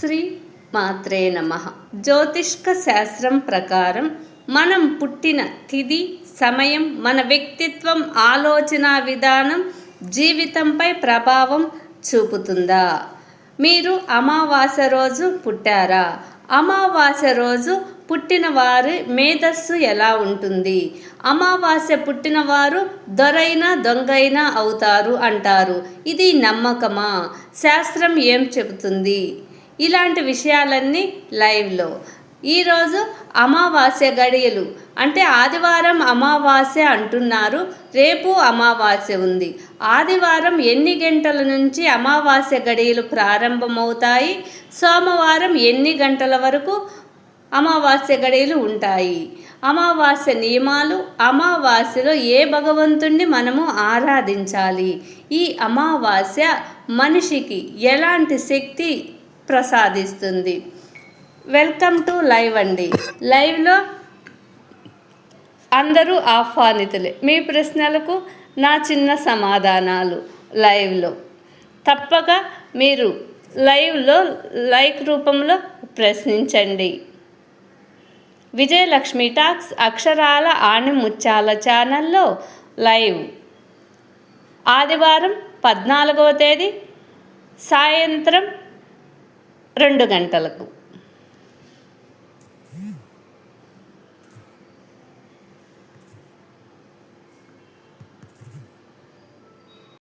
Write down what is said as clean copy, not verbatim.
శ్రీ మాత్రే నమః. జ్యోతిష్క శాస్త్రం ప్రకారం మనం పుట్టిన తిథి, సమయం మన వ్యక్తిత్వం, ఆలోచన విధానం, జీవితంపై ప్రభావం చూపుతుందా? మీరు అమావాస్య రోజు పుట్టారా? అమావాస్య రోజు పుట్టిన వారి మేధస్సు ఎలా ఉంటుంది? అమావాస్య పుట్టిన వారు దొరైనా దొంగైనా అవుతారు అంటారు. ఇది నమ్మకమా? శాస్త్రం ఏం చెబుతుంది? ఇలాంటి విషయాలన్నీ లైవ్లో. ఈరోజు అమావాస్య గడియలు అంటే ఆదివారం అమావాస్య అంటున్నారు. రేపు అమావాస్య ఉంది. ఆదివారం ఎన్ని గంటల నుంచి అమావాస్య గడియలు ప్రారంభమవుతాయి? సోమవారం ఎన్ని గంటల వరకు అమావాస్య గడియలు ఉంటాయి? అమావాస్య నియమాలు, అమావాస్యలో ఏ భగవంతుణ్ణి మనము ఆరాధించాలి? ఈ అమావాస్య మనిషికి ఎలాంటి శక్తి ప్రసాదిస్తుంది? వెల్కమ్ టు లైవ్ అండి. లైవ్లో అందరూ ఆహ్వానితులే. మీ ప్రశ్నలకు నా చిన్న సమాధానాలు లైవ్లో. తప్పక మీరు లైవ్లో లైక్ రూపంలో ప్రశ్నించండి. విజయలక్ష్మి టాక్స్ అక్షరాల ఆణిముత్యాల ఛానల్లో లైవ్ ఆదివారం 14వ తేదీ సాయంత్రం 2 గంటలకు.